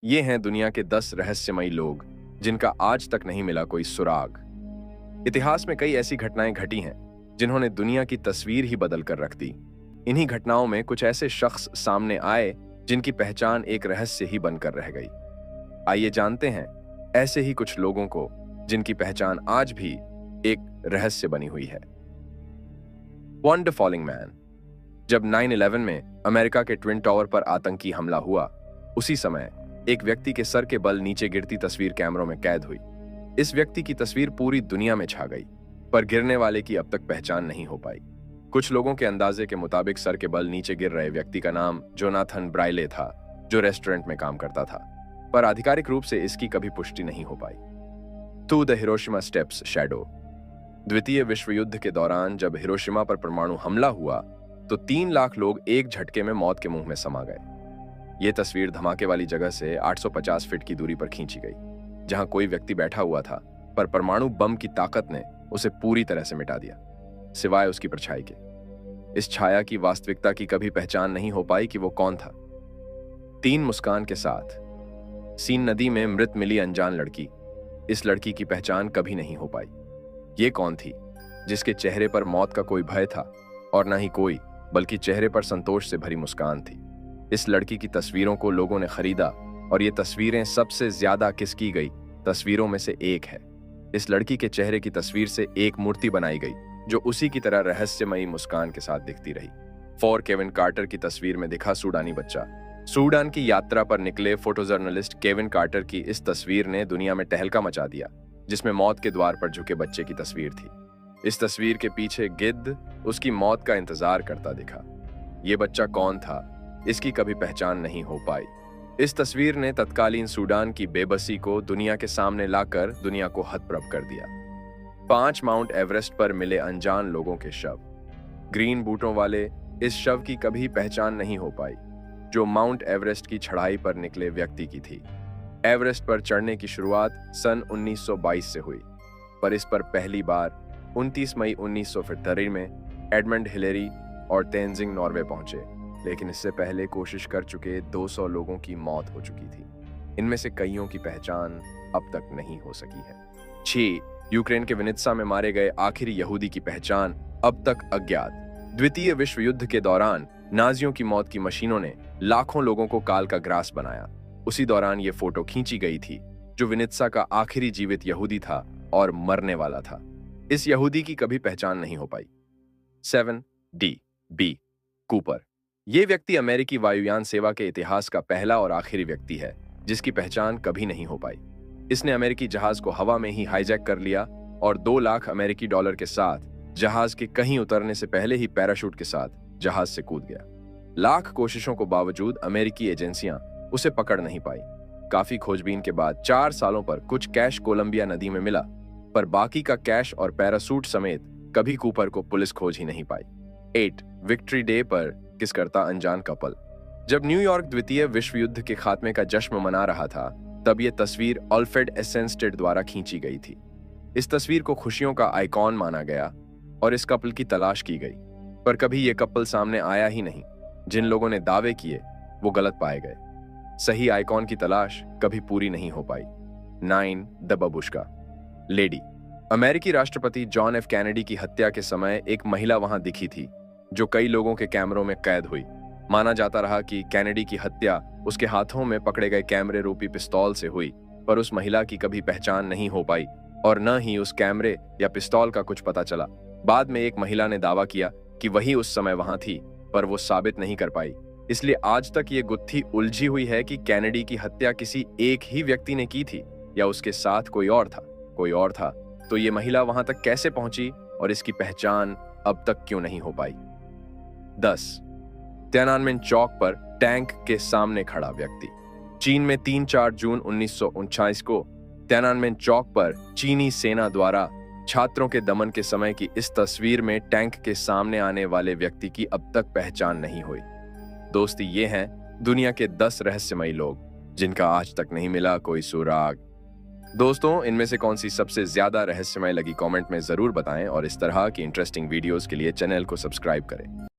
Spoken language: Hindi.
ये हैं दुनिया के 10 रहस्यमयी लोग जिनका आज तक नहीं मिला कोई सुराग। इतिहास में कई ऐसी घटनाएं घटी हैं जिन्होंने दुनिया की तस्वीर ही बदल कर रख दी। इन्हीं घटनाओं में कुछ ऐसे शख्स सामने आए जिनकी पहचान एक रहस्य ही बनकर रह गई। आइए जानते हैं ऐसे ही कुछ लोगों को जिनकी पहचान आज भी एक रहस्य बनी हुई है। One the falling man. जब 9/11 में अमेरिका के ट्विन टावर पर आतंकी हमला हुआ, उसी समय एक व्यक्ति के सर के बल नीचे गिरती तस्वीर कैमरों में कैद हुई। इस व्यक्ति की तस्वीर पूरी दुनिया में छा गई, पर गिरने वाले की अब तक पहचान नहीं हो पाई। कुछ लोगों के अंदाजे के मुताबिक सर के बल नीचे गिर रहे व्यक्ति का नाम जोनाथन ब्राइले था, जो रेस्टोरेंट में काम करता था, पर आधिकारिक रूप से इसकी कभी पुष्टि नहीं हो पाई। To the Hiroshima steps shadow. द्वितीय विश्व युद्ध के दौरान जब हिरोशिमा पर परमाणु हमला हुआ तो 3 लाख लोग एक झटके में मौत के मुंह में समा गए। यह तस्वीर धमाके वाली जगह से 850 फीट की दूरी पर खींची गई, जहां कोई व्यक्ति बैठा हुआ था, पर परमाणु बम की ताकत ने उसे पूरी तरह से मिटा दिया, सिवाय उसकी परछाई के। इस छाया की वास्तविकता की कभी पहचान नहीं हो पाई कि वो कौन था। 3 मुस्कान के साथ। सीन नदी में मृत मिली अनजान लड़की। इस लड़की की पहचान कभी नहीं हो पाई। ये कौन थी जिसके चेहरे पर मौत का कोई भय था, और न ही कोई, बल्कि चेहरे पर संतोष से भरी मुस्कान थी। इस लड़की की तस्वीरों को लोगों ने खरीदा, और ये तस्वीरें सबसे ज्यादा किस की गई तस्वीरों में से एक है। इस लड़की के चेहरे की तस्वीर से एक मूर्ति बनाई गई जो उसी की तरह रहस्यमयी मुस्कान के साथ दिखती रही। 4 केविन कार्टर की तस्वीर में दिखा सूडानी बच्चा। सूडान की यात्रा पर निकले फोटो जर्नलिस्ट केविन कार्टर की इस तस्वीर ने दुनिया में तहलका मचा दिया, जिसमें मौत के द्वार पर झुके बच्चे की तस्वीर थी। इस तस्वीर के पीछे गिद्ध उसकी मौत का इंतजार करता दिखा। ये बच्चा कौन था, इसकी कभी पहचान नहीं हो पाई। इस तस्वीर ने तत्कालीन सूडान की बेबसी को दुनिया के सामने लाकर दुनिया को हतप्रभ कर दिया। 5 माउंट एवरेस्ट पर मिले अनजान लोगों के शव। ग्रीन बूटों वाले इस शव की कभी पहचान नहीं हो पाई, जो माउंट एवरेस्ट की चढ़ाई पर निकले व्यक्ति की थी। एवरेस्ट पर चढ़ने की शुरुआत सन 1922 से हुई, पर इस पर पहली बार 29 मई 1943 में एडमंड हिलेरी और तेंजिंग नॉर्वे पहुंचे, लेकिन इससे पहले कोशिश कर चुके 200 लोगों की मौत हो चुकी थी। इनमें से कईयों की पहचान अब तक नहीं हो सकी है। 6 यूक्रेन के विनित्सा में मारे गए आखिरी यहूदी की पहचान अब तक अज्ञात। द्वितीय विश्व युद्ध के दौरान नाजियों की मौत की मशीनों ने लाखों लोगों को काल का ग्रास बनाया। उसी दौरान ये फोटो खींची गई थी, जो विनित्सा का आखिरी जीवित यहूदी था और मरने वाला था। इस यहूदी की कभी पहचान नहीं हो पाई। 7 डी बी कूपर। ये व्यक्ति अमेरिकी वायुयान सेवा के इतिहास का पहला और आखिरी व्यक्ति है जिसकी पहचान कभी नहीं हो पाई। इसने अमेरिकी जहाज को हवा में ही हाईजैक कर लिया और 2 लाख अमेरिकी डॉलर के साथ जहाज के कहीं उतरने से पहले ही पैराशूट के साथ जहाज से कूद गया। लाख कोशिशों को बावजूद अमेरिकी एजेंसियां उसे पकड़ नहीं पाई। काफी खोजबीन के बाद 4 सालों पर कुछ कैश कोलंबिया नदी में मिला, पर बाकी का कैश और पैरासूट समेत कभी कूपर को पुलिस खोज ही नहीं पाई। 8 विक्ट्री डे पर किस करता अनजान कपल। जब न्यूयॉर्क द्वितीय विश्व युद्ध के खात्मे का जश्न मना रहा था, तब यह तस्वीर अल्फ्रेड एसेंस्टेड द्वारा खींची गई थी। इस तस्वीर को खुशियों का आइकॉन माना गया और इस कपल की तलाश की गई, पर कभी यह कपल सामने आया ही नहीं। जिन लोगों ने दावे किए वो गलत पाए गए। सही आइकॉन की तलाश कभी पूरी नहीं हो पाई। 9 द बबुश्का लेडी। अमेरिकी राष्ट्रपति जॉन एफ कैनेडी की हत्या के समय एक महिला वहां दिखी थी, जो कई लोगों के कैमरों में कैद हुई। माना जाता रहा कि कैनेडी की हत्या उसके हाथों में पकड़े गए कैमरे रूपी पिस्तौल से हुई, पर उस महिला की कभी पहचान नहीं हो पाई और न ही उस कैमरे या पिस्तौल का कुछ पता चला। बाद में एक महिला ने दावा किया कि वही उस समय वहां थी, पर वो साबित नहीं कर पाई। इसलिए आज तक ये गुत्थी उलझी हुई है कि कैनेडी की हत्या किसी एक ही व्यक्ति ने की थी या उसके साथ कोई और था। तो ये महिला वहां तक कैसे पहुंची और इसकी पहचान अब तक क्यों नहीं हो पाई। 10 तियाननमेन चौक पर टैंक के सामने खड़ा व्यक्ति। चीन में 3-4 जून 1949 को तियाननमेन चौक पर चीनी सेना द्वारा छात्रों के दमन के समय की इस तस्वीर में टैंक के सामने आने वाले व्यक्ति की अब तक पहचान नहीं हुई। दोस्ती, ये हैं दुनिया के 10 रहस्यमयी लोग जिनका आज तक नहीं मिला कोई सुराग। दोस्तों, इनमें से कौन सी सबसे ज्यादा रहस्यमय लगी कमेंट में जरूर बताएं, और इस तरह की इंटरेस्टिंग वीडियोस के लिए चैनल को सब्सक्राइब करें।